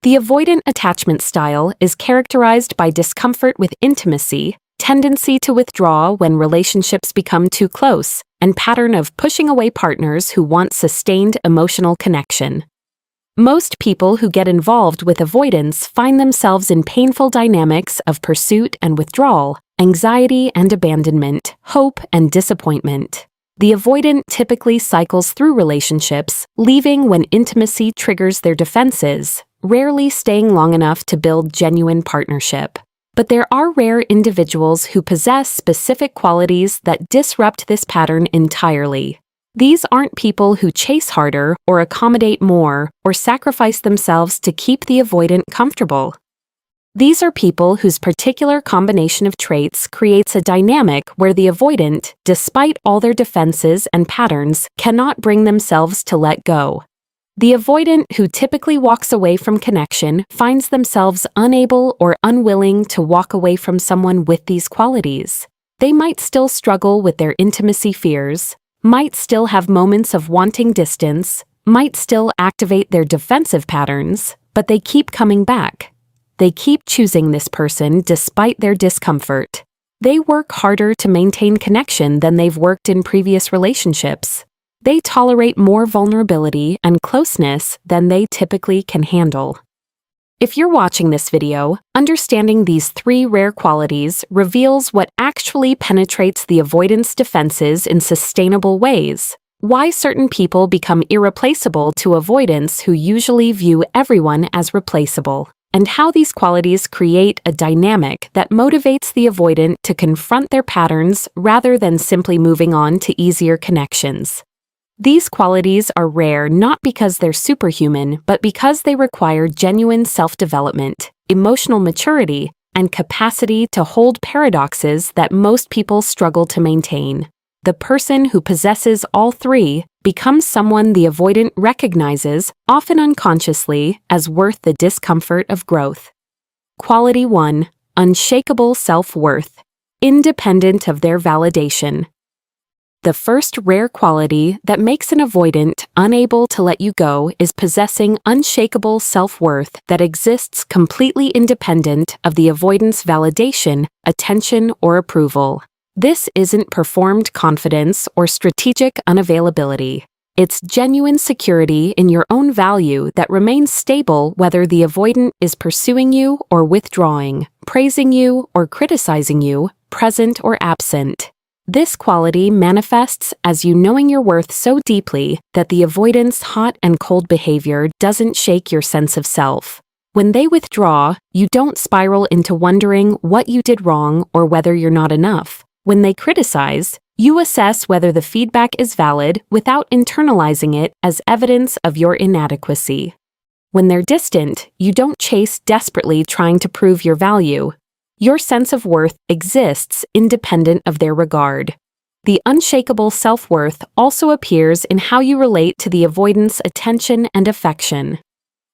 The avoidant attachment style is characterized by discomfort with intimacy, tendency to withdraw when relationships become too close, and pattern of pushing away partners who want sustained emotional connection. Most people who get involved with avoidance find themselves in painful dynamics of pursuit and withdrawal, anxiety and abandonment, hope and disappointment. The avoidant typically cycles through relationships, leaving when intimacy triggers their defenses, rarely staying long enough to build genuine partnership. But there are rare individuals who possess specific qualities that disrupt this pattern entirely. These aren't people who chase harder or accommodate more or sacrifice themselves to keep the avoidant comfortable. These are people whose particular combination of traits creates a dynamic where the avoidant, despite all their defenses and patterns, cannot bring themselves to let go. The avoidant who typically walks away from connection finds themselves unable or unwilling to walk away from someone with these qualities. They might still struggle with their intimacy fears, might still have moments of wanting distance, might still activate their defensive patterns, but they keep coming back. They keep choosing this person despite their discomfort. They work harder to maintain connection than they've worked in previous relationships. They tolerate more vulnerability and closeness than they typically can handle. If you're watching this video, understanding these 3 rare qualities reveals what actually penetrates the avoidance defenses in sustainable ways, why certain people become irreplaceable to avoidance who usually view everyone as replaceable, and how these qualities create a dynamic that motivates the avoidant to confront their patterns rather than simply moving on to easier connections. These qualities are rare not because they're superhuman, but because they require genuine self-development, emotional maturity, and capacity to hold paradoxes that most people struggle to maintain. The person who possesses all 3 becomes someone the avoidant recognizes, often unconsciously, as worth the discomfort of growth. Quality 1. Unshakable self-worth, independent of their validation. The first rare quality that makes an avoidant unable to let you go is possessing unshakable self-worth that exists completely independent of the avoidant's validation, attention, or approval. This isn't performed confidence or strategic unavailability. It's genuine security in your own value that remains stable whether the avoidant is pursuing you or withdrawing, praising you or criticizing you, present or absent. This quality manifests as you knowing your worth so deeply that the avoidant's hot and cold behavior doesn't shake your sense of self. When they withdraw, you don't spiral into wondering what you did wrong or whether you're not enough. When they criticize, you assess whether the feedback is valid without internalizing it as evidence of your inadequacy. When they're distant, you don't chase desperately trying to prove your value. Your sense of worth exists independent of their regard. The unshakable self-worth also appears in how you relate to the avoidant's attention and affection.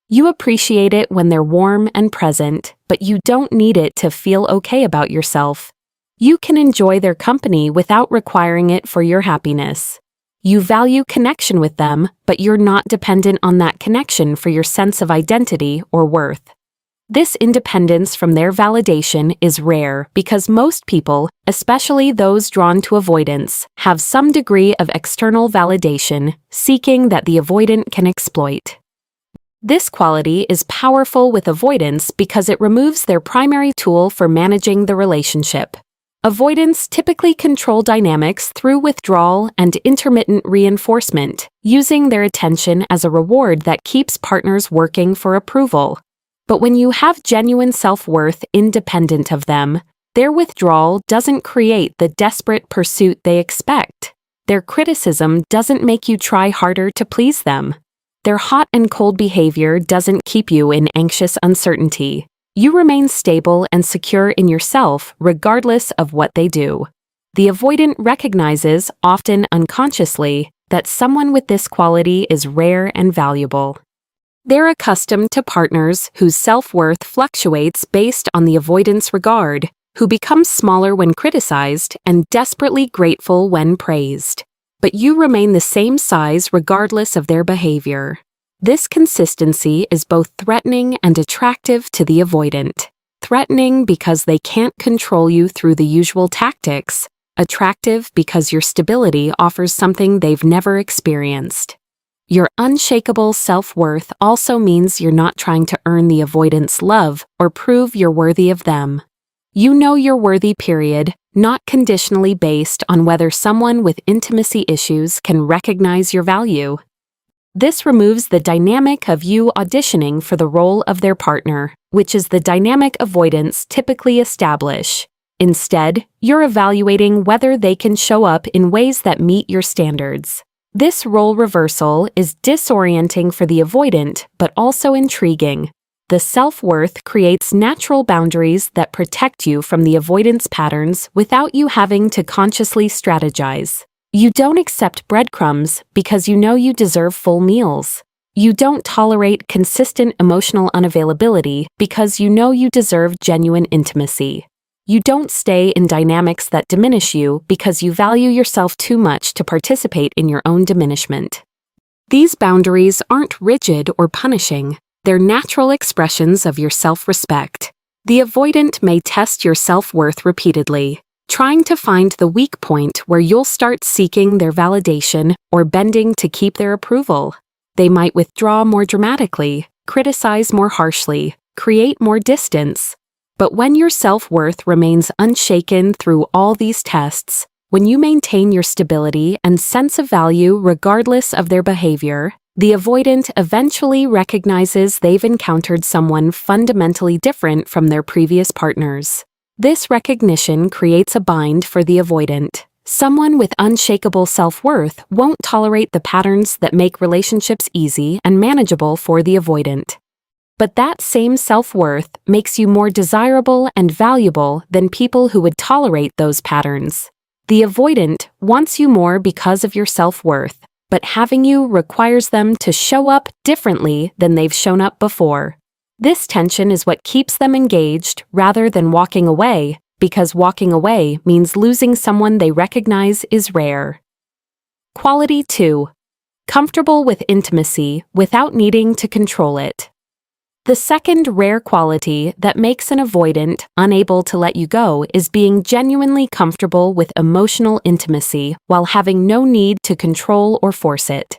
You appreciate it when they're warm and present, but you don't need it to feel okay about yourself. You can enjoy their company without requiring it for your happiness. You value connection with them, but you're not dependent on that connection for your sense of identity or worth. This independence from their validation is rare because most people, especially those drawn to avoidance, have some degree of external validation, seeking that the avoidant can exploit. This quality is powerful with avoidance because it removes their primary tool for managing the relationship. Avoidants typically control dynamics through withdrawal and intermittent reinforcement, using their attention as a reward that keeps partners working for approval. But when you have genuine self-worth independent of them, their withdrawal doesn't create the desperate pursuit they expect. Their criticism doesn't make you try harder to please them. Their hot and cold behavior doesn't keep you in anxious uncertainty. You remain stable and secure in yourself regardless of what they do. The avoidant recognizes, often unconsciously, that someone with this quality is rare and valuable. They're accustomed to partners whose self-worth fluctuates based on the avoidant's regard, who become smaller when criticized and desperately grateful when praised. But you remain the same size regardless of their behavior. This consistency is both threatening and attractive to the avoidant. Threatening because they can't control you through the usual tactics. Attractive because your stability offers something they've never experienced. Your unshakable self-worth also means you're not trying to earn the avoidant's love or prove you're worthy of them. You know you're worthy, period, not conditionally based on whether someone with intimacy issues can recognize your value. This removes the dynamic of you auditioning for the role of their partner, which is the dynamic avoidants typically establish. Instead, you're evaluating whether they can show up in ways that meet your standards. This role reversal is disorienting for the avoidant, but also intriguing. The self-worth creates natural boundaries that protect you from the avoidance patterns without you having to consciously strategize. You don't accept breadcrumbs because you know you deserve full meals. You don't tolerate consistent emotional unavailability because you know you deserve genuine intimacy. You don't stay in dynamics that diminish you because you value yourself too much to participate in your own diminishment. These boundaries aren't rigid or punishing. They're natural expressions of your self-respect. The avoidant may test your self-worth repeatedly, trying to find the weak point where you'll start seeking their validation or bending to keep their approval. They might withdraw more dramatically, criticize more harshly, create more distance. But when your self-worth remains unshaken through all these tests, when you maintain your stability and sense of value regardless of their behavior, the avoidant eventually recognizes they've encountered someone fundamentally different from their previous partners. This recognition creates a bind for the avoidant. Someone with unshakable self-worth won't tolerate the patterns that make relationships easy and manageable for the avoidant. But that same self-worth makes you more desirable and valuable than people who would tolerate those patterns. The avoidant wants you more because of your self-worth, but having you requires them to show up differently than they've shown up before. This tension is what keeps them engaged rather than walking away, because walking away means losing someone they recognize is rare. Quality 2. Comfortable with intimacy without needing to control it. The second rare quality that makes an avoidant unable to let you go is being genuinely comfortable with emotional intimacy while having no need to control or force it.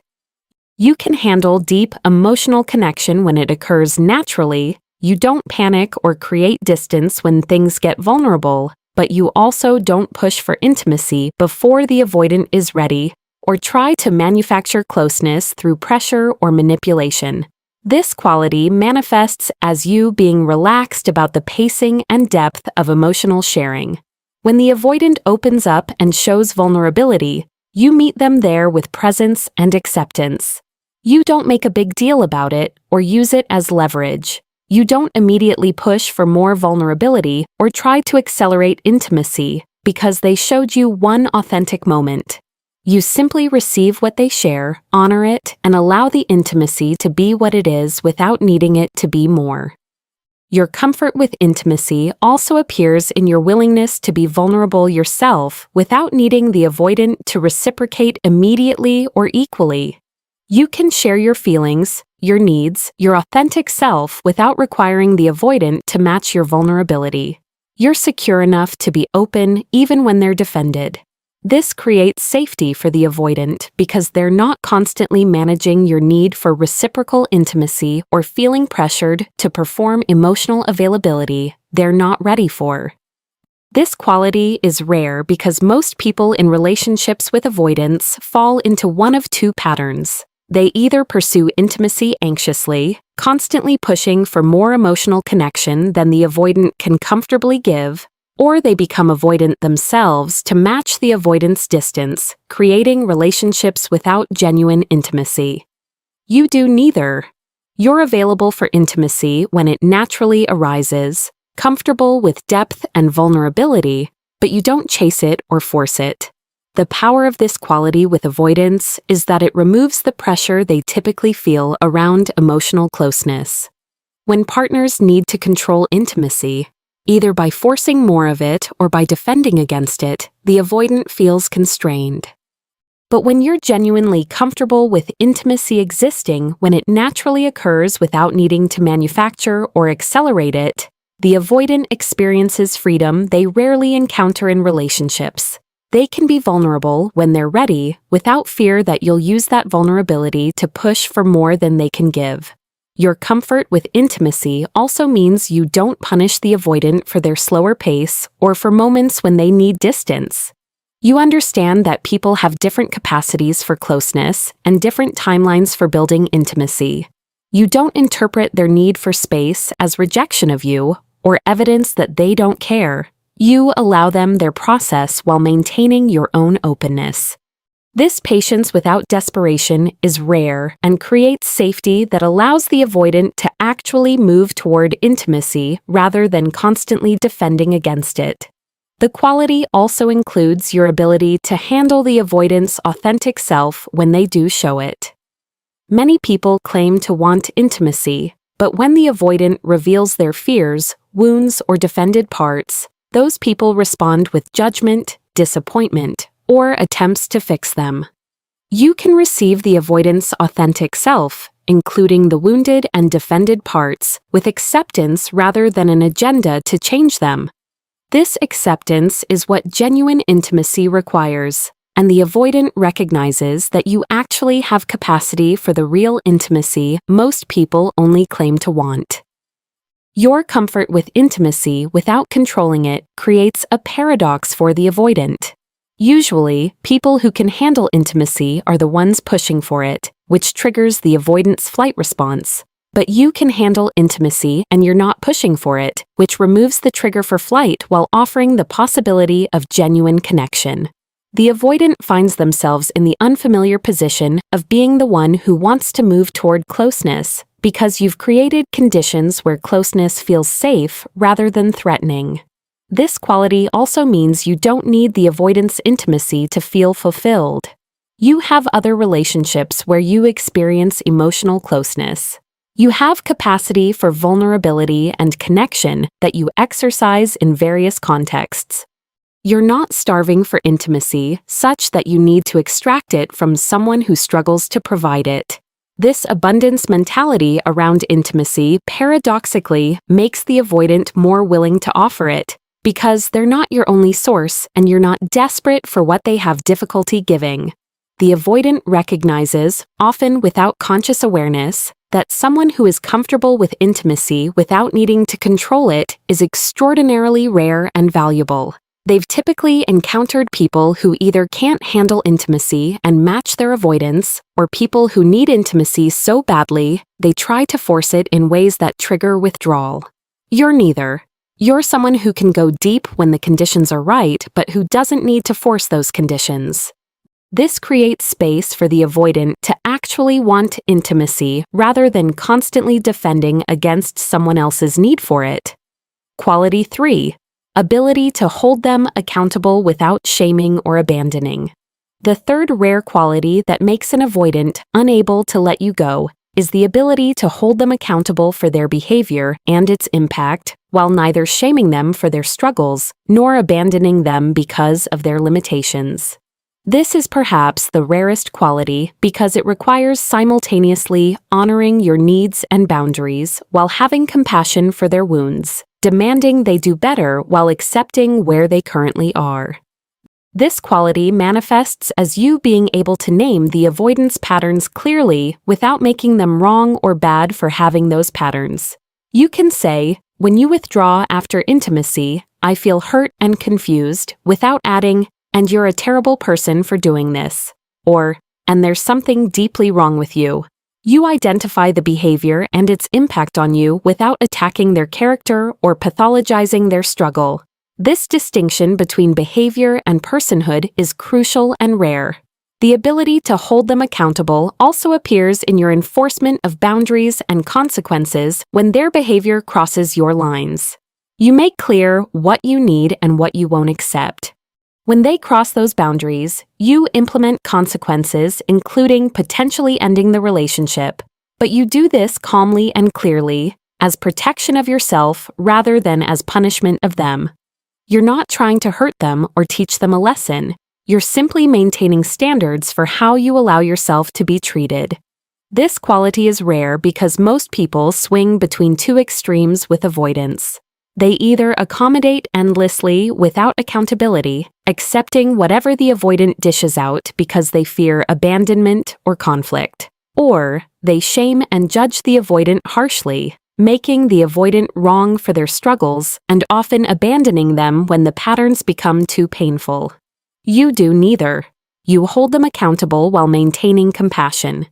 You can handle deep emotional connection when it occurs naturally. You don't panic or create distance when things get vulnerable, but you also don't push for intimacy before the avoidant is ready or try to manufacture closeness through pressure or manipulation. This quality manifests as you being relaxed about the pacing and depth of emotional sharing. When the avoidant opens up and shows vulnerability, you meet them there with presence and acceptance. You don't make a big deal about it or use it as leverage. You don't immediately push for more vulnerability or try to accelerate intimacy because they showed you one authentic moment. You simply receive what they share, honor it, and allow the intimacy to be what it is without needing it to be more. Your comfort with intimacy also appears in your willingness to be vulnerable yourself without needing the avoidant to reciprocate immediately or equally. You can share your feelings, your needs, your authentic self without requiring the avoidant to match your vulnerability. You're secure enough to be open even when they're defended. This creates safety for the avoidant because they're not constantly managing your need for reciprocal intimacy or feeling pressured to perform emotional availability they're not ready for. This quality is rare because most people in relationships with avoidance fall into one of two patterns. They either pursue intimacy anxiously, constantly pushing for more emotional connection than the avoidant can comfortably give, or they become avoidant themselves to match the avoidant's distance, creating relationships without genuine intimacy. You do neither. You're available for intimacy when it naturally arises, comfortable with depth and vulnerability, but you don't chase it or force it. The power of this quality with avoidance is that it removes the pressure they typically feel around emotional closeness. When partners need to control intimacy, either by forcing more of it or by defending against it, the avoidant feels constrained. But when you're genuinely comfortable with intimacy existing when it naturally occurs without needing to manufacture or accelerate it, the avoidant experiences freedom they rarely encounter in relationships. They can be vulnerable when they're ready, without fear that you'll use that vulnerability to push for more than they can give. Your comfort with intimacy also means you don't punish the avoidant for their slower pace or for moments when they need distance. You understand that people have different capacities for closeness and different timelines for building intimacy. You don't interpret their need for space as rejection of you or evidence that they don't care. You allow them their process while maintaining your own openness. This patience without desperation is rare and creates safety that allows the avoidant to actually move toward intimacy rather than constantly defending against it. The quality also includes your ability to handle the avoidant's authentic self when they do show it. Many people claim to want intimacy, but when the avoidant reveals their fears, wounds, or defended parts, those people respond with judgment, disappointment, or attempts to fix them. You can receive the avoidant's authentic self, including the wounded and defended parts, with acceptance rather than an agenda to change them. This acceptance is what genuine intimacy requires, and the avoidant recognizes that you actually have capacity for the real intimacy most people only claim to want. Your comfort with intimacy without controlling it creates a paradox for the avoidant. Usually, people who can handle intimacy are the ones pushing for it, which triggers the avoidant's flight response. But you can handle intimacy and you're not pushing for it, which removes the trigger for flight while offering the possibility of genuine connection. The avoidant finds themselves in the unfamiliar position of being the one who wants to move toward closeness, because you've created conditions where closeness feels safe rather than threatening. This quality also means you don't need the avoidant's intimacy to feel fulfilled. You have other relationships where you experience emotional closeness. You have capacity for vulnerability and connection that you exercise in various contexts. You're not starving for intimacy such that you need to extract it from someone who struggles to provide it. This abundance mentality around intimacy paradoxically makes the avoidant more willing to offer it, because they're not your only source and you're not desperate for what they have difficulty giving. The avoidant recognizes, often without conscious awareness, that someone who is comfortable with intimacy without needing to control it is extraordinarily rare and valuable. They've typically encountered people who either can't handle intimacy and match their avoidance, or people who need intimacy so badly they try to force it in ways that trigger withdrawal. You're neither. You're someone who can go deep when the conditions are right, but who doesn't need to force those conditions. This creates space for the avoidant to actually want intimacy rather than constantly defending against someone else's need for it. Quality 3. Ability to hold them accountable without shaming or abandoning. The third rare quality that makes an avoidant unable to let you go is the ability to hold them accountable for their behavior and its impact, while neither shaming them for their struggles nor abandoning them because of their limitations. This is perhaps the rarest quality because it requires simultaneously honoring your needs and boundaries while having compassion for their wounds, demanding they do better while accepting where they currently are. This quality manifests as you being able to name the avoidance patterns clearly without making them wrong or bad for having those patterns. You can say, "When you withdraw after intimacy, I feel hurt and confused," without adding, "and you're a terrible person for doing this," or, "and there's something deeply wrong with you." You identify the behavior and its impact on you without attacking their character or pathologizing their struggle. This distinction between behavior and personhood is crucial and rare. The ability to hold them accountable also appears in your enforcement of boundaries and consequences when their behavior crosses your lines. You make clear what you need and what you won't accept. When they cross those boundaries, you implement consequences, including potentially ending the relationship, but you do this calmly and clearly, as protection of yourself rather than as punishment of them. You're not trying to hurt them or teach them a lesson. You're simply maintaining standards for how you allow yourself to be treated. This quality is rare because most people swing between two extremes with avoidance. They either accommodate endlessly without accountability, accepting whatever the avoidant dishes out because they fear abandonment or conflict, or they shame and judge the avoidant harshly, making the avoidant wrong for their struggles and often abandoning them when the patterns become too painful. You do neither. You hold them accountable while maintaining compassion.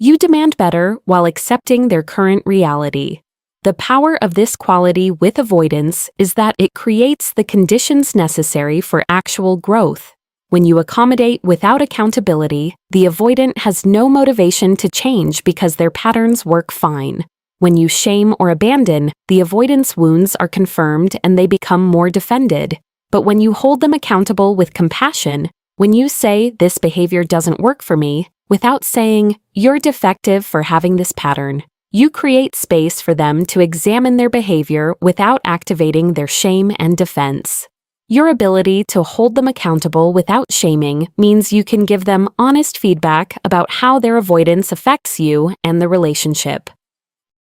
You demand better while accepting their current reality. The power of this quality with avoidance is that it creates the conditions necessary for actual growth. When you accommodate without accountability, the avoidant has no motivation to change because their patterns work fine. When you shame or abandon, the avoidance wounds are confirmed and they become more defended. But when you hold them accountable with compassion, when you say, "This behavior doesn't work for me," without saying, "You're defective for having this pattern," you create space for them to examine their behavior without activating their shame and defense. Your ability to hold them accountable without shaming means you can give them honest feedback about how their avoidance affects you and the relationship.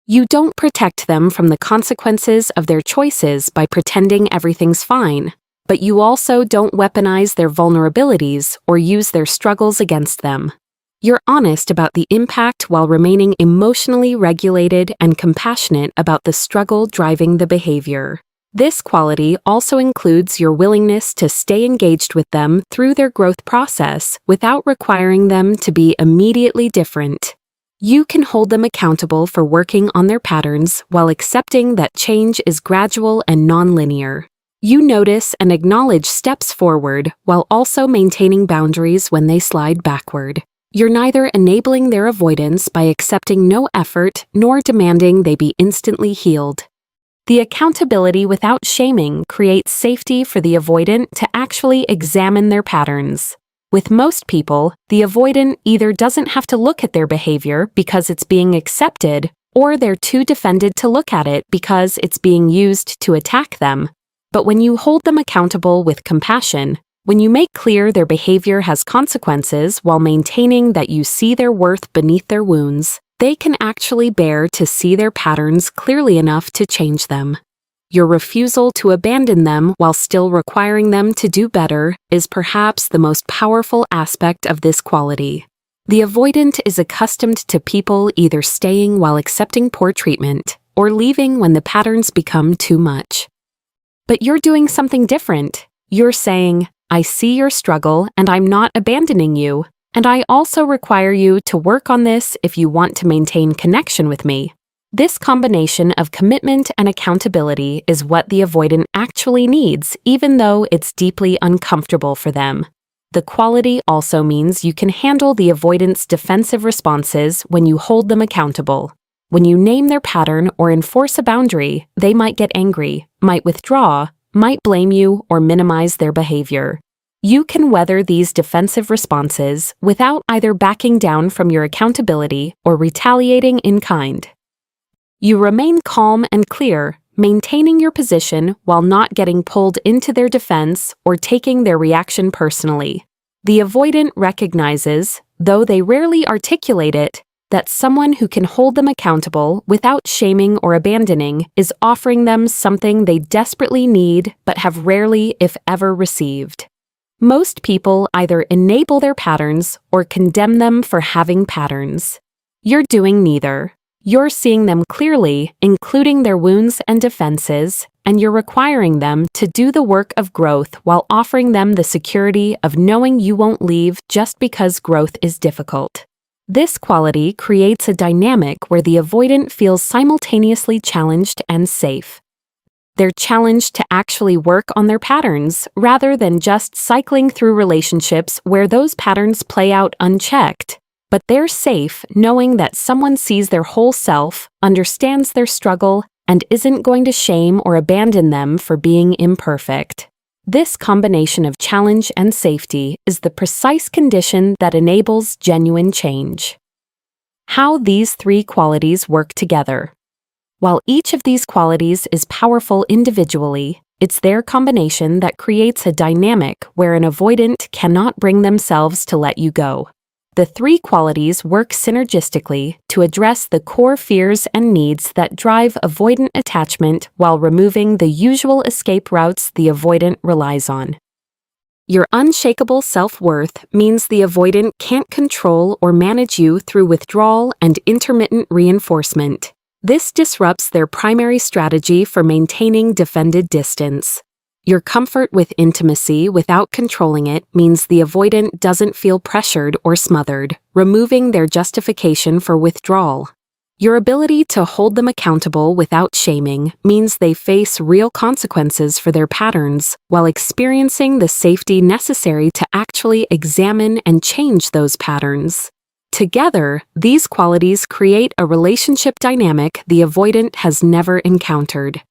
You don't protect them from the consequences of their choices by pretending everything's fine, but you also don't weaponize their vulnerabilities or use their struggles against them. You're honest about the impact while remaining emotionally regulated and compassionate about the struggle driving the behavior. This quality also includes your willingness to stay engaged with them through their growth process without requiring them to be immediately different. You can hold them accountable for working on their patterns while accepting that change is gradual and nonlinear. You notice and acknowledge steps forward while also maintaining boundaries when they slide backward. You're neither enabling their avoidance by accepting no effort nor demanding they be instantly healed. The accountability without shaming creates safety for the avoidant to actually examine their patterns. With most people, the avoidant either doesn't have to look at their behavior because it's being accepted, or they're too defended to look at it because it's being used to attack them. But when you hold them accountable with compassion, when you make clear their behavior has consequences while maintaining that you see their worth beneath their wounds, they can actually bear to see their patterns clearly enough to change them. Your refusal to abandon them while still requiring them to do better is perhaps the most powerful aspect of this quality. The avoidant is accustomed to people either staying while accepting poor treatment or leaving when the patterns become too much. But you're doing something different. You're saying, "I see your struggle and I'm not abandoning you, and I also require you to work on this if you want to maintain connection with me." This combination of commitment and accountability is what the avoidant actually needs, even though it's deeply uncomfortable for them. The quality also means you can handle the avoidant's defensive responses when you hold them accountable. When you name their pattern or enforce a boundary, they might get angry, might withdraw, might blame you, or minimize their behavior. You can weather these defensive responses without either backing down from your accountability or retaliating in kind. You remain calm and clear, maintaining your position while not getting pulled into their defense or taking their reaction personally. The avoidant recognizes, though they rarely articulate it, that someone who can hold them accountable without shaming or abandoning is offering them something they desperately need but have rarely, if ever, received. Most people either enable their patterns or condemn them for having patterns. You're doing neither. You're seeing them clearly, including their wounds and defenses, and you're requiring them to do the work of growth while offering them the security of knowing you won't leave just because growth is difficult. This quality creates a dynamic where the avoidant feels simultaneously challenged and safe. They're challenged to actually work on their patterns rather than just cycling through relationships where those patterns play out unchecked. But they're safe knowing that someone sees their whole self, understands their struggle, and isn't going to shame or abandon them for being imperfect. This combination of challenge and safety is the precise condition that enables genuine change. How these three qualities work together. While each of these qualities is powerful individually, It's their combination that creates a dynamic where an avoidant cannot bring themselves to let you go. The three qualities work synergistically to address the core fears and needs that drive avoidant attachment while removing the usual escape routes the avoidant relies on. Your unshakable self-worth means the avoidant can't control or manage you through withdrawal and intermittent reinforcement. This disrupts their primary strategy for maintaining defended distance. Your comfort with intimacy without controlling it means the avoidant doesn't feel pressured or smothered, removing their justification for withdrawal. Your ability to hold them accountable without shaming means they face real consequences for their patterns while experiencing the safety necessary to actually examine and change those patterns. Together, these qualities create a relationship dynamic the avoidant has never encountered.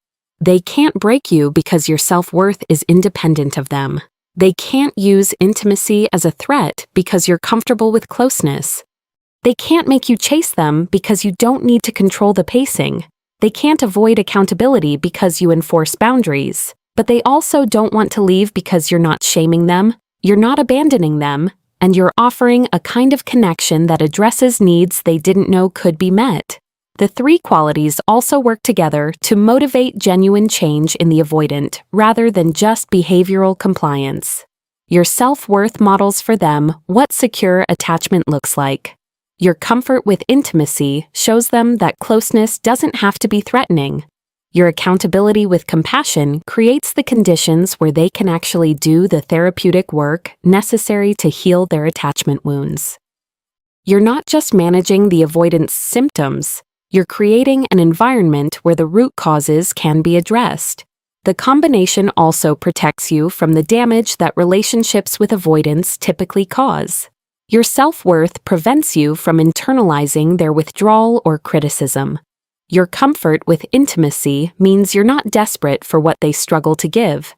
They can't break you because your self-worth is independent of them. They can't use intimacy as a threat because you're comfortable with closeness. They can't make you chase them because you don't need to control the pacing. They can't avoid accountability because you enforce boundaries. But they also don't want to leave because you're not shaming them, you're not abandoning them, and you're offering a kind of connection that addresses needs they didn't know could be met. The three qualities also work together to motivate genuine change in the avoidant rather than just behavioral compliance. Your self-worth models for them what secure attachment looks like. Your comfort with intimacy shows them that closeness doesn't have to be threatening. Your accountability with compassion creates the conditions where they can actually do the therapeutic work necessary to heal their attachment wounds. You're not just managing the avoidance symptoms, you're creating an environment where the root causes can be addressed. The combination also protects you from the damage that relationships with avoidance typically cause. Your self-worth prevents you from internalizing their withdrawal or criticism. Your comfort with intimacy means you're not desperate for what they struggle to give.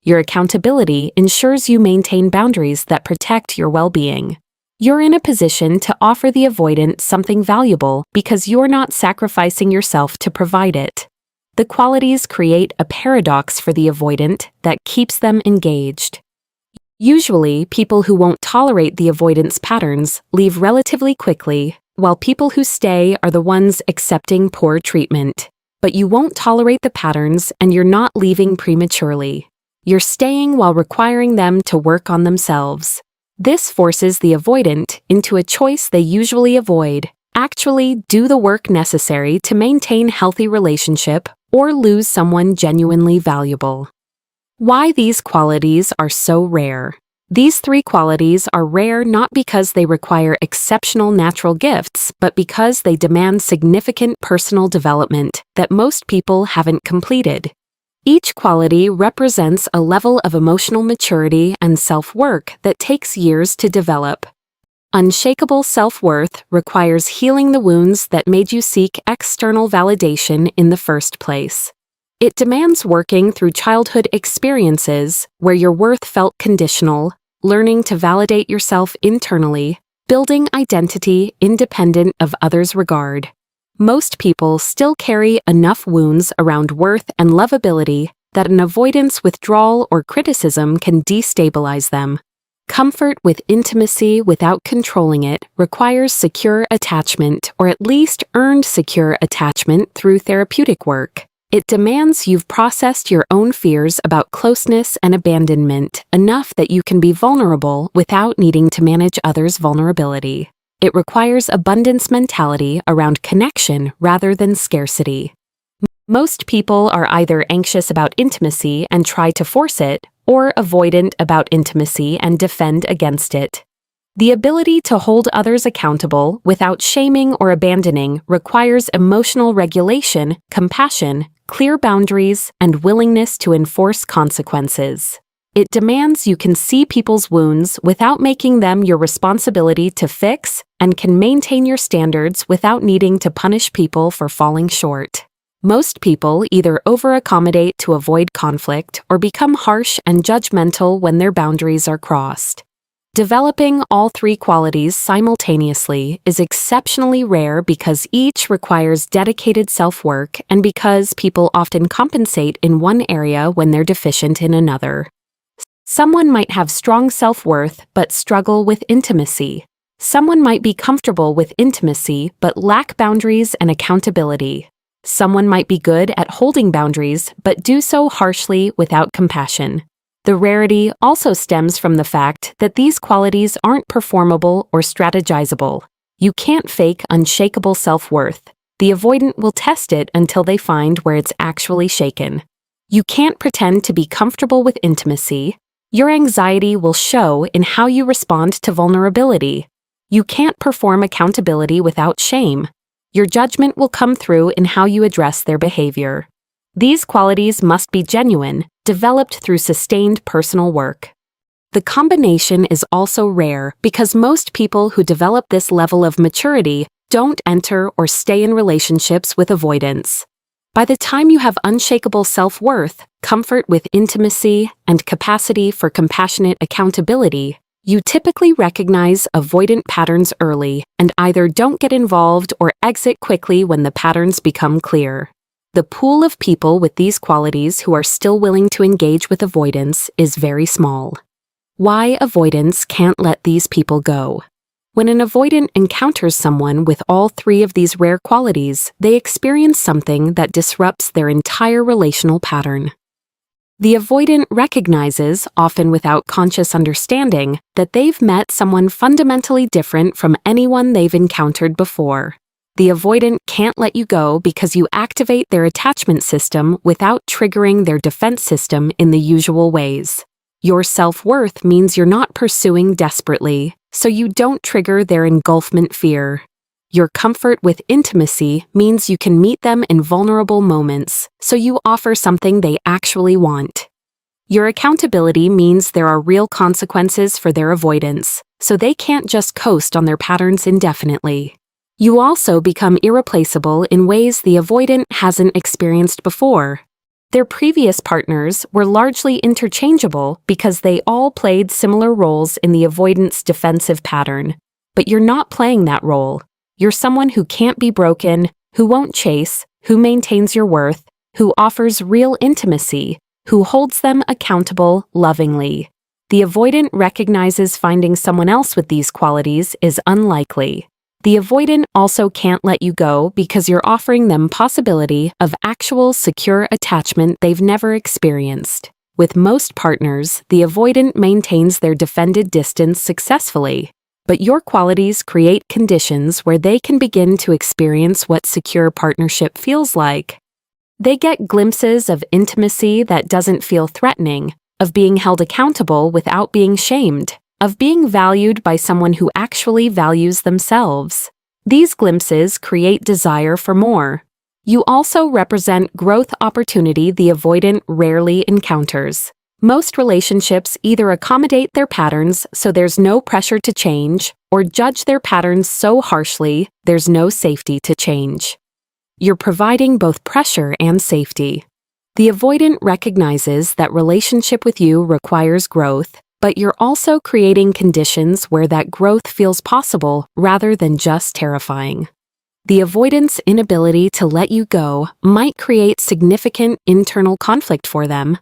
Your accountability ensures you maintain boundaries that protect your well-being. You're in a position to offer the avoidant something valuable because you're not sacrificing yourself to provide it. The qualities create a paradox for the avoidant that keeps them engaged. Usually, people who won't tolerate the avoidance patterns leave relatively quickly, while people who stay are the ones accepting poor treatment. But you won't tolerate the patterns and you're not leaving prematurely. You're staying while requiring them to work on themselves. This forces the avoidant into a choice they usually avoid: actually do the work necessary to maintain healthy relationship or lose someone genuinely valuable. Why these qualities are so rare. These three qualities are rare not because they require exceptional natural gifts, but because they demand significant personal development that most people haven't completed. Each quality represents a level of emotional maturity and self-work that takes years to develop. Unshakable self-worth requires healing the wounds that made you seek external validation in the first place. It demands working through childhood experiences where your worth felt conditional, learning to validate yourself internally, building identity independent of others' regard. Most people still carry enough wounds around worth and lovability that an avoidance, withdrawal, or criticism can destabilize them. Comfort with intimacy without controlling it requires secure attachment, or at least earned secure attachment through therapeutic work. It demands you've processed your own fears about closeness and abandonment enough that you can be vulnerable without needing to manage others' vulnerability. It requires abundance mentality around connection rather than scarcity. Most people are either anxious about intimacy and try to force it, or avoidant about intimacy and defend against it. The ability to hold others accountable without shaming or abandoning requires emotional regulation, compassion, clear boundaries, and willingness to enforce consequences. It demands you can see people's wounds without making them your responsibility to fix, and can maintain your standards without needing to punish people for falling short. Most people either over-accommodate to avoid conflict or become harsh and judgmental when their boundaries are crossed. Developing all three qualities simultaneously is exceptionally rare because each requires dedicated self-work and because people often compensate in one area when they're deficient in another. Someone might have strong self-worth but struggle with intimacy. Someone might be comfortable with intimacy but lack boundaries and accountability. Someone might be good at holding boundaries but do so harshly without compassion. The rarity also stems from the fact that these qualities aren't performable or strategizable. You can't fake unshakable self-worth. The avoidant will test it until they find where it's actually shaken. You can't pretend to be comfortable with intimacy. Your anxiety will show in how you respond to vulnerability. You can't perform accountability without shame. Your judgment will come through in how you address their behavior. These qualities must be genuine, developed through sustained personal work. The combination is also rare because most people who develop this level of maturity don't enter or stay in relationships with avoidance. By the time you have unshakable self-worth, comfort with intimacy, and capacity for compassionate accountability, you typically recognize avoidant patterns early and either don't get involved or exit quickly when the patterns become clear. The pool of people with these qualities who are still willing to engage with avoidance is very small. Why avoidance can't let these people go? When an avoidant encounters someone with all three of these rare qualities, they experience something that disrupts their entire relational pattern. The avoidant recognizes, often without conscious understanding, that they've met someone fundamentally different from anyone they've encountered before. The avoidant can't let you go because you activate their attachment system without triggering their defense system in the usual ways. Your self-worth means you're not pursuing desperately, so you don't trigger their engulfment fear. Your comfort with intimacy means you can meet them in vulnerable moments, so you offer something they actually want. Your accountability means there are real consequences for their avoidance, so they can't just coast on their patterns indefinitely. You also become irreplaceable in ways the avoidant hasn't experienced before. Their previous partners were largely interchangeable because they all played similar roles in the avoidant's defensive pattern. But you're not playing that role. You're someone who can't be broken, who won't chase, who maintains your worth, who offers real intimacy, who holds them accountable lovingly. The avoidant recognizes finding someone else with these qualities is unlikely. The avoidant also can't let you go because you're offering them possibility of actual secure attachment they've never experienced. With most partners, the avoidant maintains their defended distance successfully, but your qualities create conditions where they can begin to experience what secure partnership feels like. They get glimpses of intimacy that doesn't feel threatening, of being held accountable without being shamed, of being valued by someone who actually values themselves. These glimpses create desire for more. You also represent growth opportunity the avoidant rarely encounters. Most relationships either accommodate their patterns so there's no pressure to change, or judge their patterns so harshly there's no safety to change. You're providing both pressure and safety. The avoidant recognizes that relationship with you requires growth, but you're also creating conditions where that growth feels possible rather than just terrifying. The avoidant's inability to let you go might create significant internal conflict for them.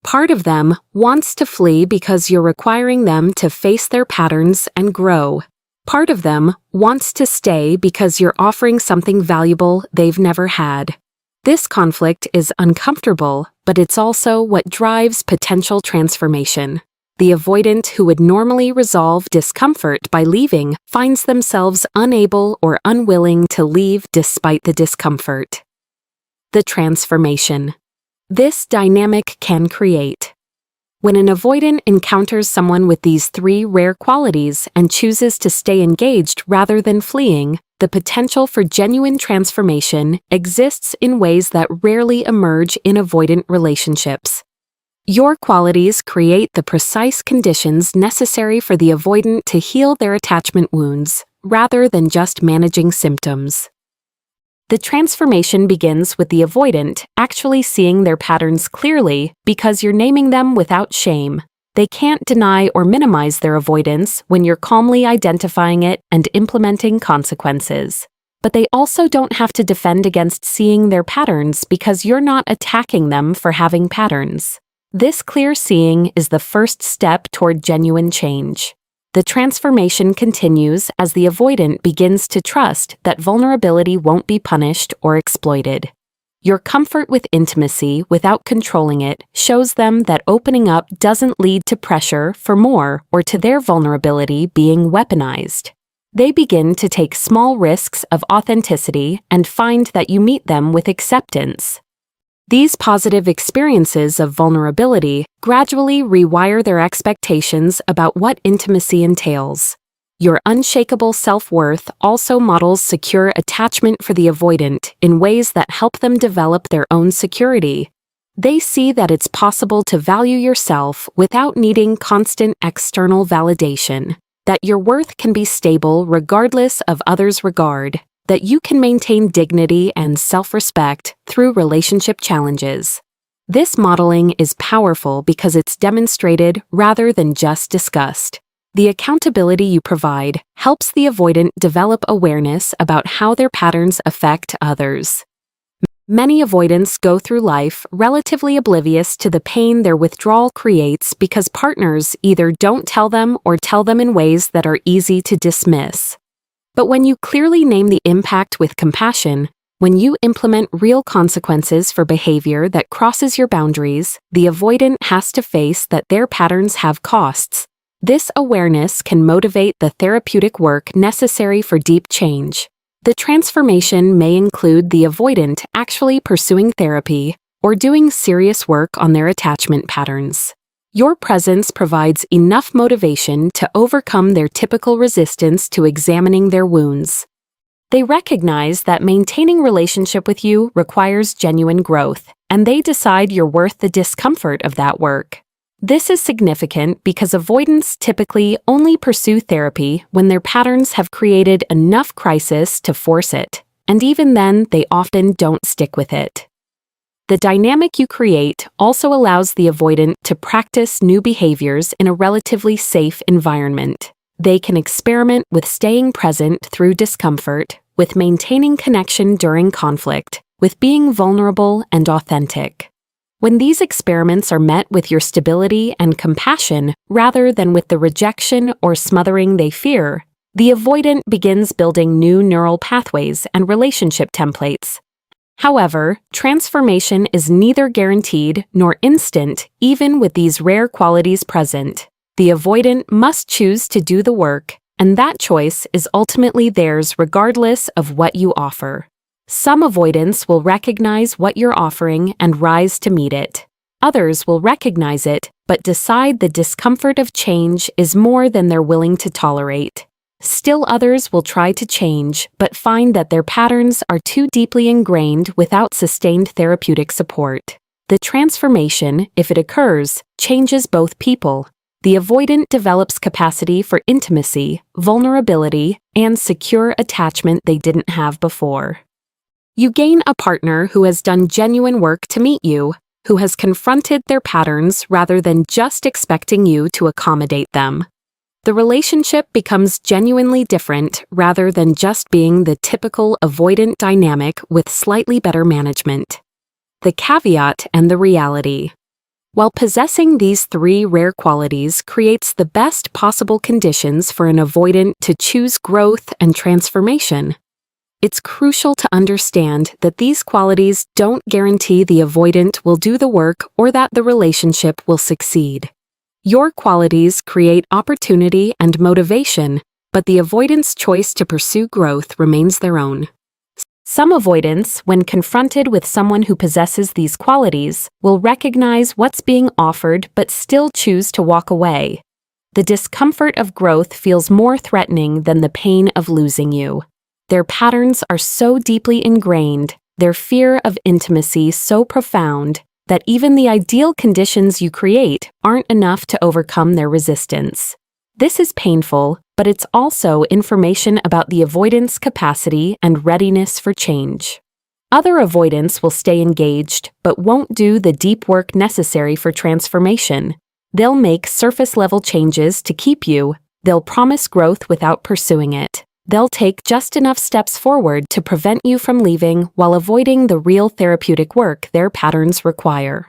Part of them wants to flee because you're requiring them to face their patterns and grow. Part of them wants to stay because you're offering something valuable they've never had. This conflict is uncomfortable, but it's also what drives potential transformation. The avoidant who would normally resolve discomfort by leaving finds themselves unable or unwilling to leave despite the discomfort. The transformation. This dynamic can create. When an avoidant encounters someone with these three rare qualities and chooses to stay engaged rather than fleeing, the potential for genuine transformation exists in ways that rarely emerge in avoidant relationships. Your qualities create the precise conditions necessary for the avoidant to heal their attachment wounds, rather than just managing symptoms. The transformation begins with the avoidant actually seeing their patterns clearly because you're naming them without shame. They can't deny or minimize their avoidance when you're calmly identifying it and implementing consequences. But they also don't have to defend against seeing their patterns because you're not attacking them for having patterns. This clear seeing is the first step toward genuine change. The transformation continues as the avoidant begins to trust that vulnerability won't be punished or exploited. Your comfort with intimacy without controlling it shows them that opening up doesn't lead to pressure for more or to their vulnerability being weaponized. They begin to take small risks of authenticity and find that you meet them with acceptance. These positive experiences of vulnerability gradually rewire their expectations about what intimacy entails. Your unshakable self-worth also models secure attachment for the avoidant in ways that help them develop their own security. They see that it's possible to value yourself without needing constant external validation, that your worth can be stable regardless of others' regard, that you can maintain dignity and self-respect through relationship challenges. This modeling is powerful because it's demonstrated rather than just discussed. The accountability you provide helps the avoidant develop awareness about how their patterns affect others. Many avoidants go through life relatively oblivious to the pain their withdrawal creates because partners either don't tell them or tell them in ways that are easy to dismiss. But when you clearly name the impact with compassion, when you implement real consequences for behavior that crosses your boundaries, the avoidant has to face that their patterns have costs. This awareness can motivate the therapeutic work necessary for deep change. The transformation may include the avoidant actually pursuing therapy or doing serious work on their attachment patterns. Your presence provides enough motivation to overcome their typical resistance to examining their wounds. They recognize that maintaining relationship with you requires genuine growth, and they decide you're worth the discomfort of that work. This is significant because avoidants typically only pursue therapy when their patterns have created enough crisis to force it, and even then, they often don't stick with it. The dynamic you create also allows the avoidant to practice new behaviors in a relatively safe environment. They can experiment with staying present through discomfort, with maintaining connection during conflict, with being vulnerable and authentic. When these experiments are met with your stability and compassion rather than with the rejection or smothering they fear, the avoidant begins building new neural pathways and relationship templates. However, transformation is neither guaranteed nor instant, even with these rare qualities present. The avoidant must choose to do the work, and that choice is ultimately theirs regardless of what you offer. Some avoidants will recognize what you're offering and rise to meet it. Others will recognize it, but decide the discomfort of change is more than they're willing to tolerate. Still others will try to change, but find that their patterns are too deeply ingrained without sustained therapeutic support. The transformation, if it occurs, changes both people. The avoidant develops capacity for intimacy, vulnerability, and secure attachment they didn't have before. You gain a partner who has done genuine work to meet you, who has confronted their patterns rather than just expecting you to accommodate them. The relationship becomes genuinely different rather than just being the typical avoidant dynamic with slightly better management. The caveat and the reality. While possessing these three rare qualities creates the best possible conditions for an avoidant to choose growth and transformation, it's crucial to understand that these qualities don't guarantee the avoidant will do the work or that the relationship will succeed. Your qualities create opportunity and motivation, but the avoidant's choice to pursue growth remains their own. Some avoidants, when confronted with someone who possesses these qualities, will recognize what's being offered but still choose to walk away. The discomfort of growth feels more threatening than the pain of losing you. Their patterns are so deeply ingrained, their fear of intimacy so profound, that even the ideal conditions you create aren't enough to overcome their resistance. This is painful, but it's also information about the avoidant's capacity and readiness for change. Other avoidants will stay engaged, but won't do the deep work necessary for transformation. They'll make surface-level changes to keep you. They'll promise growth without pursuing it. They'll take just enough steps forward to prevent you from leaving while avoiding the real therapeutic work their patterns require.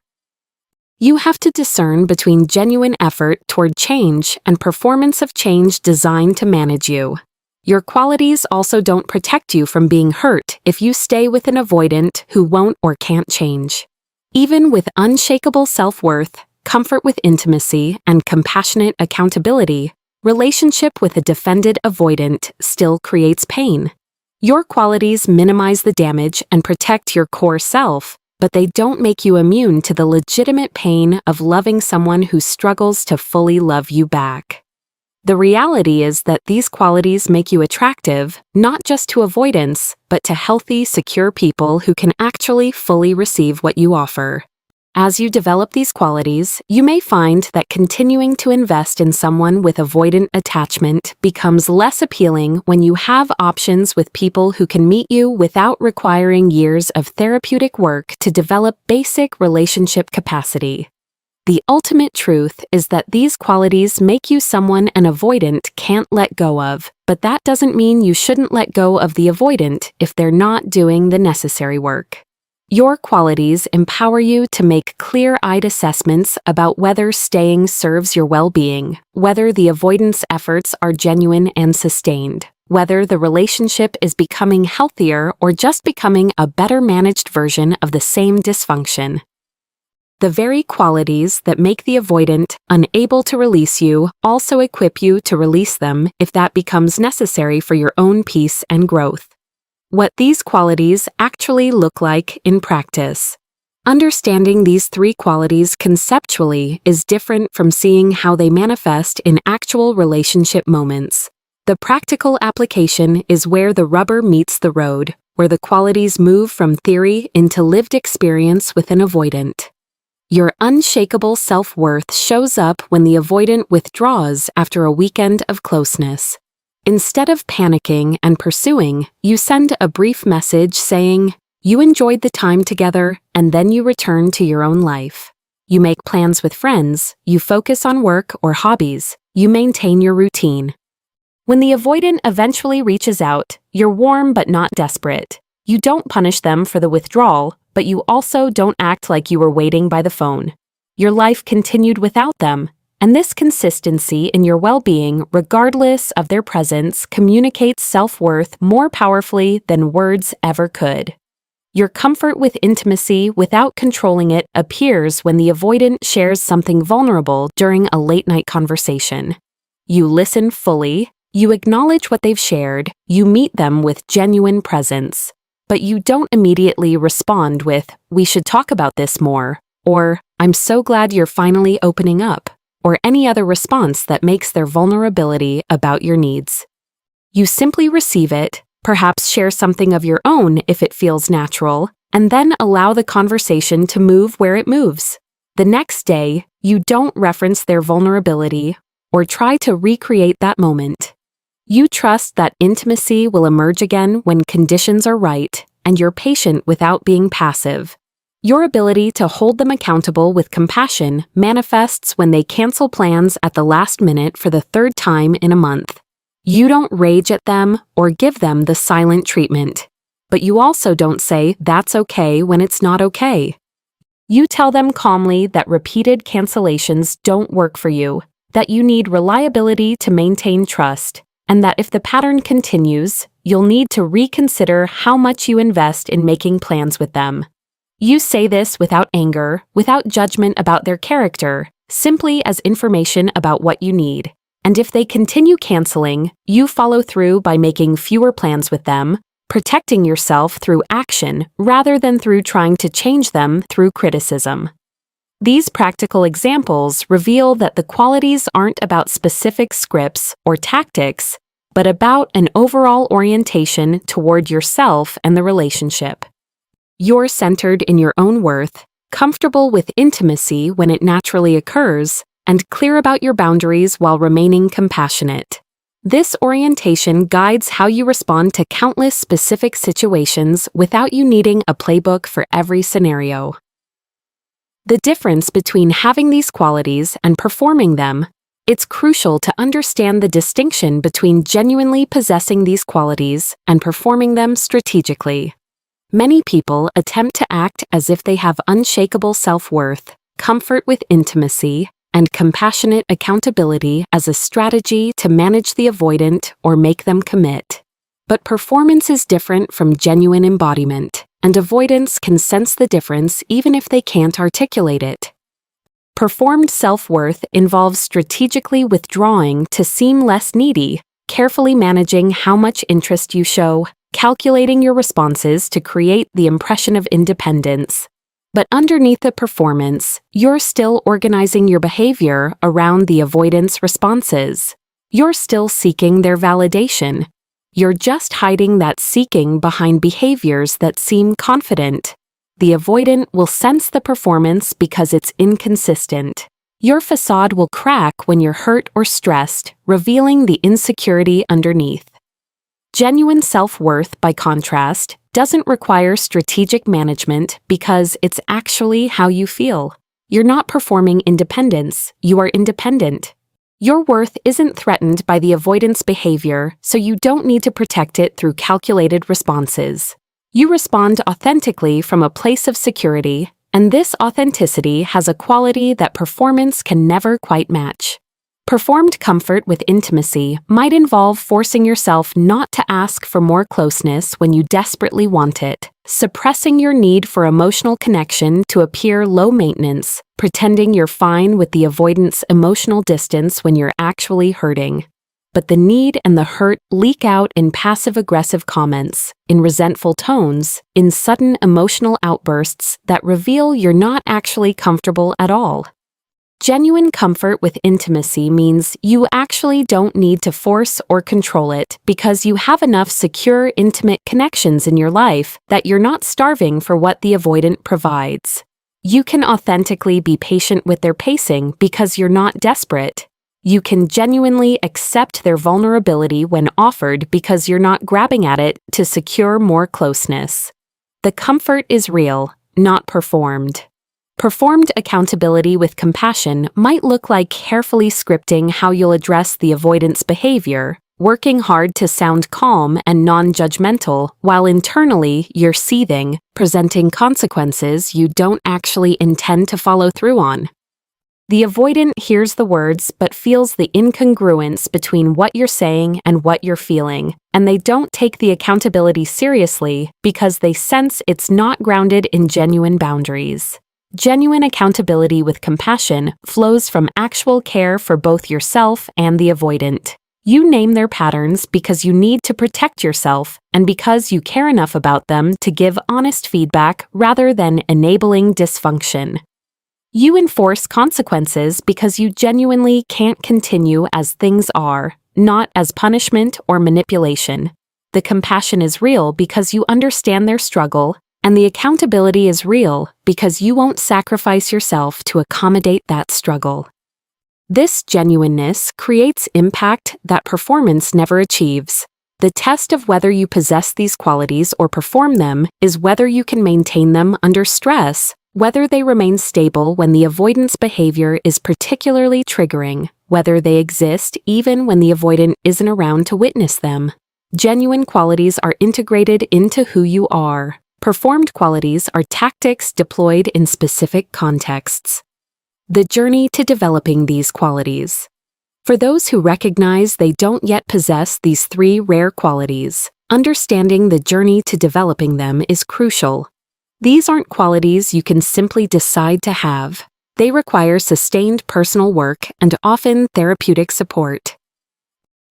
You have to discern between genuine effort toward change and performance of change designed to manage you. Your qualities also don't protect you from being hurt if you stay with an avoidant who won't or can't change. Even with unshakable self-worth, comfort with intimacy, and compassionate accountability, relationship with a defended avoidant still creates pain. Your qualities minimize the damage and protect your core self, but they don't make you immune to the legitimate pain of loving someone who struggles to fully love you back. The reality is that these qualities make you attractive, not just to avoidance, but to healthy, secure people who can actually fully receive what you offer. As you develop these qualities, you may find that continuing to invest in someone with avoidant attachment becomes less appealing when you have options with people who can meet you without requiring years of therapeutic work to develop basic relationship capacity. The ultimate truth is that these qualities make you someone an avoidant can't let go of, but that doesn't mean you shouldn't let go of the avoidant if they're not doing the necessary work. Your qualities empower you to make clear-eyed assessments about whether staying serves your well-being, whether the avoidance efforts are genuine and sustained, whether the relationship is becoming healthier or just becoming a better managed version of the same dysfunction. The very qualities that make the avoidant unable to release you also equip you to release them if that becomes necessary for your own peace and growth. What these qualities actually look like in practice. Understanding these three qualities conceptually is different from seeing how they manifest in actual relationship moments. The practical application is where the rubber meets the road, where the qualities move from theory into lived experience with an avoidant. Your unshakable self-worth shows up when the avoidant withdraws after a weekend of closeness. Instead of panicking and pursuing, you send a brief message saying, "You enjoyed the time together," and then you return to your own life. You make plans with friends, you focus on work or hobbies, you maintain your routine. When the avoidant eventually reaches out, you're warm but not desperate. You don't punish them for the withdrawal, but you also don't act like you were waiting by the phone. Your life continued without them, and this consistency in your well-being, regardless of their presence, communicates self-worth more powerfully than words ever could. Your comfort with intimacy without controlling it appears when the avoidant shares something vulnerable during a late-night conversation. You listen fully, you acknowledge what they've shared, you meet them with genuine presence. But you don't immediately respond with, "We should talk about this more," or "I'm so glad you're finally opening up," or any other response that makes their vulnerability about your needs. You simply receive it, perhaps share something of your own if it feels natural, and then allow the conversation to move where it moves. The next day, you don't reference their vulnerability or try to recreate that moment. You trust that intimacy will emerge again when conditions are right, and you're patient without being passive. Your ability to hold them accountable with compassion manifests when they cancel plans at the last minute for the third time in a month. You don't rage at them or give them the silent treatment. But you also don't say that's okay when it's not okay. You tell them calmly that repeated cancellations don't work for you, that you need reliability to maintain trust, and that if the pattern continues, you'll need to reconsider how much you invest in making plans with them. You say this without anger, without judgment about their character, simply as information about what you need. And if they continue canceling, you follow through by making fewer plans with them, protecting yourself through action rather than through trying to change them through criticism. These practical examples reveal that the qualities aren't about specific scripts or tactics, but about an overall orientation toward yourself and the relationship. You're centered in your own worth, comfortable with intimacy when it naturally occurs, and clear about your boundaries while remaining compassionate. This orientation guides how you respond to countless specific situations without you needing a playbook for every scenario. The difference between having these qualities and performing them. It's crucial to understand the distinction between genuinely possessing these qualities and performing them strategically. Many people attempt to act as if they have unshakable self-worth, comfort with intimacy, and compassionate accountability as a strategy to manage the avoidant or make them commit. But performance is different from genuine embodiment, and avoidants can sense the difference even if they can't articulate it. Performed self-worth involves strategically withdrawing to seem less needy, carefully managing how much interest you show, calculating your responses to create the impression of independence. But underneath the performance, you're still organizing your behavior around the avoidance responses. You're still seeking their validation. You're just hiding that seeking behind behaviors that seem confident. The avoidant will sense the performance because it's inconsistent. Your facade will crack when you're hurt or stressed, revealing the insecurity underneath. Genuine self-worth, by contrast, doesn't require strategic management because it's actually how you feel. You're not performing independence, you are independent. Your worth isn't threatened by the avoidance behavior, so you don't need to protect it through calculated responses. You respond authentically from a place of security, and this authenticity has a quality that performance can never quite match. Performed comfort with intimacy might involve forcing yourself not to ask for more closeness when you desperately want it, suppressing your need for emotional connection to appear low maintenance, pretending you're fine with the avoidance emotional distance when you're actually hurting. But the need and the hurt leak out in passive-aggressive comments, in resentful tones, in sudden emotional outbursts that reveal you're not actually comfortable at all. Genuine comfort with intimacy means you actually don't need to force or control it because you have enough secure, intimate connections in your life that you're not starving for what the avoidant provides. You can authentically be patient with their pacing because you're not desperate. You can genuinely accept their vulnerability when offered because you're not grabbing at it to secure more closeness. The comfort is real, not performed. Performed accountability with compassion might look like carefully scripting how you'll address the avoidance behavior, working hard to sound calm and non-judgmental while internally you're seething, presenting consequences you don't actually intend to follow through on. The avoidant hears the words but feels the incongruence between what you're saying and what you're feeling, and they don't take the accountability seriously because they sense it's not grounded in genuine boundaries. Genuine accountability with compassion flows from actual care for both yourself and the avoidant. You name their patterns because you need to protect yourself and because you care enough about them to give honest feedback rather than enabling dysfunction. You enforce consequences because you genuinely can't continue as things are, not as punishment or manipulation. The compassion is real because you understand their struggle, and the accountability is real because you won't sacrifice yourself to accommodate that struggle. This genuineness creates impact that performance never achieves. The test of whether you possess these qualities or perform them is whether you can maintain them under stress, whether they remain stable when the avoidance behavior is particularly triggering, whether they exist even when the avoidant isn't around to witness them. Genuine qualities are integrated into who you are. Performed qualities are tactics deployed in specific contexts. The journey to developing these qualities. For those who recognize they don't yet possess these three rare qualities, understanding the journey to developing them is crucial. These aren't qualities you can simply decide to have. They require sustained personal work and often therapeutic support.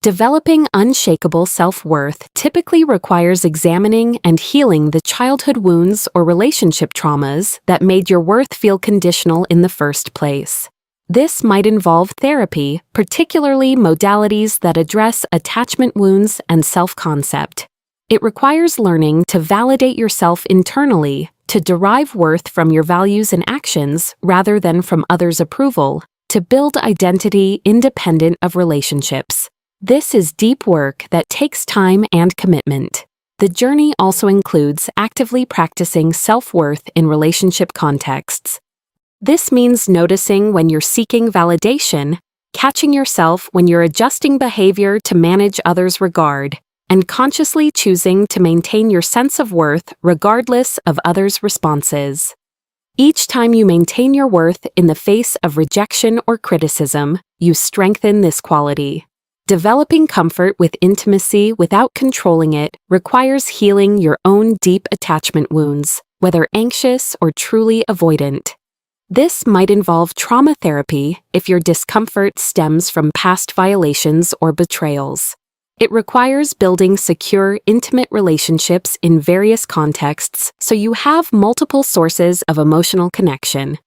Developing unshakable self-worth typically requires examining and healing the childhood wounds or relationship traumas that made your worth feel conditional in the first place. This might involve therapy, particularly modalities that address attachment wounds and self-concept. It requires learning to validate yourself internally, to derive worth from your values and actions rather than from others' approval, to build identity independent of relationships. This is deep work that takes time and commitment. The journey also includes actively practicing self-worth in relationship contexts. This means noticing when you're seeking validation, catching yourself when you're adjusting behavior to manage others' regard, and consciously choosing to maintain your sense of worth regardless of others' responses. Each time you maintain your worth in the face of rejection or criticism, you strengthen this quality. Developing comfort with intimacy without controlling it requires healing your own deep attachment wounds, whether anxious or truly avoidant. This might involve trauma therapy if your discomfort stems from past violations or betrayals. It requires building secure, intimate relationships in various contexts so you have multiple sources of emotional connection.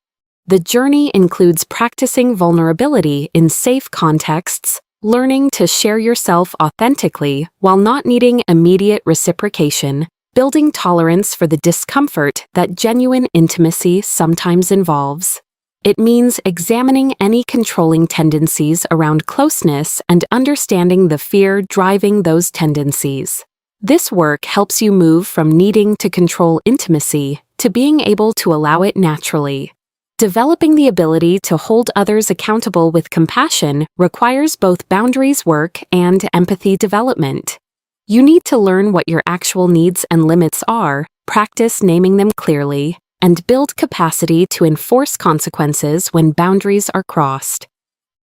The journey includes practicing vulnerability in safe contexts, learning to share yourself authentically while not needing immediate reciprocation, building tolerance for the discomfort that genuine intimacy sometimes involves. It means examining any controlling tendencies around closeness and understanding the fear driving those tendencies. This work helps you move from needing to control intimacy to being able to allow it naturally. Developing the ability to hold others accountable with compassion requires both boundaries work and empathy development. You need to learn what your actual needs and limits are, practice naming them clearly, and build capacity to enforce consequences when boundaries are crossed.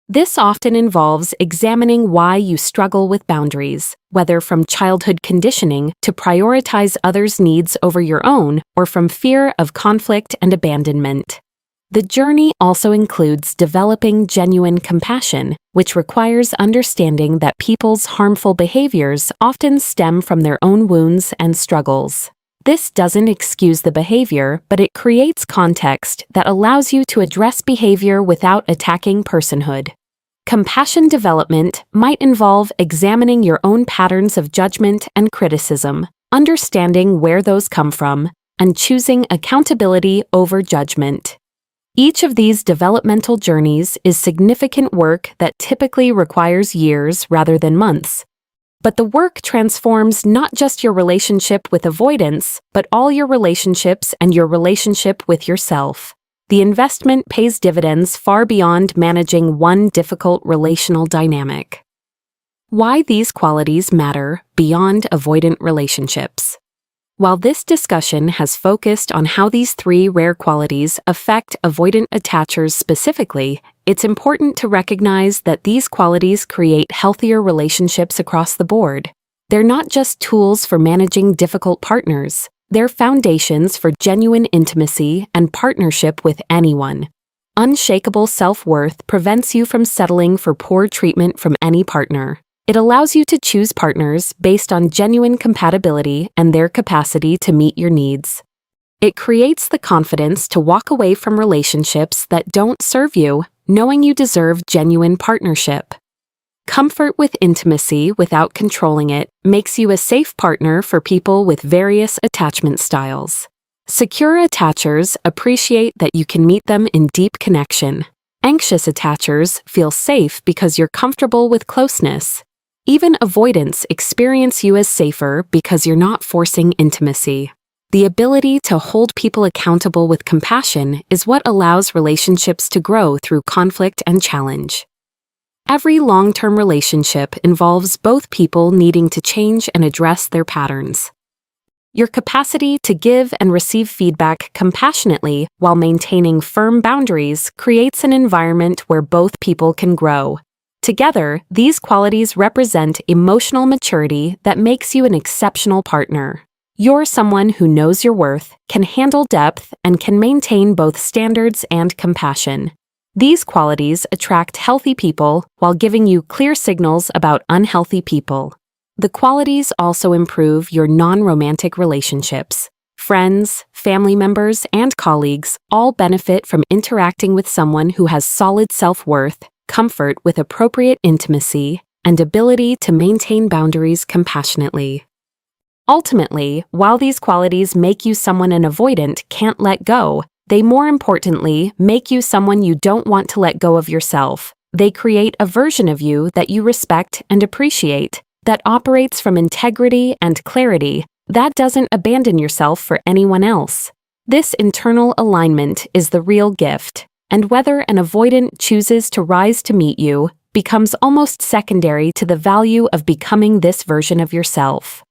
This often involves examining why you struggle with boundaries, whether from childhood conditioning to prioritize others' needs over your own or from fear of conflict and abandonment. The journey also includes developing genuine compassion, which requires understanding that people's harmful behaviors often stem from their own wounds and struggles. This doesn't excuse the behavior, but it creates context that allows you to address behavior without attacking personhood. Compassion development might involve examining your own patterns of judgment and criticism, understanding where those come from, and choosing accountability over judgment. Each of these developmental journeys is significant work that typically requires years rather than months. But the work transforms not just your relationship with avoidance, but all your relationships and your relationship with yourself. The investment pays dividends far beyond managing one difficult relational dynamic. Why these qualities matter beyond avoidant relationships. While this discussion has focused on how these three rare qualities affect avoidant attachers specifically, it's important to recognize that these qualities create healthier relationships across the board. They're not just tools for managing difficult partners, they're foundations for genuine intimacy and partnership with anyone. Unshakable self-worth prevents you from settling for poor treatment from any partner. It allows you to choose partners based on genuine compatibility and their capacity to meet your needs. It creates the confidence to walk away from relationships that don't serve you, knowing you deserve genuine partnership. Comfort with intimacy without controlling it makes you a safe partner for people with various attachment styles. Secure attachers appreciate that you can meet them in deep connection. Anxious attachers feel safe because you're comfortable with closeness. Even avoidants experience you as safer because you're not forcing intimacy. The ability to hold people accountable with compassion is what allows relationships to grow through conflict and challenge. Every long-term relationship involves both people needing to change and address their patterns. Your capacity to give and receive feedback compassionately while maintaining firm boundaries creates an environment where both people can grow. Together, these qualities represent emotional maturity that makes you an exceptional partner. You're someone who knows your worth, can handle depth, and can maintain both standards and compassion. These qualities attract healthy people while giving you clear signals about unhealthy people. The qualities also improve your non-romantic relationships. Friends, family members, and colleagues all benefit from interacting with someone who has solid self-worth, comfort with appropriate intimacy, and ability to maintain boundaries compassionately. Ultimately, while these qualities make you someone an avoidant can't let go, they more importantly make you someone you don't want to let go of yourself. They create a version of you that you respect and appreciate, that operates from integrity and clarity, that doesn't abandon yourself for anyone else. This internal alignment is the real gift, and whether an avoidant chooses to rise to meet you becomes almost secondary to the value of becoming this version of yourself.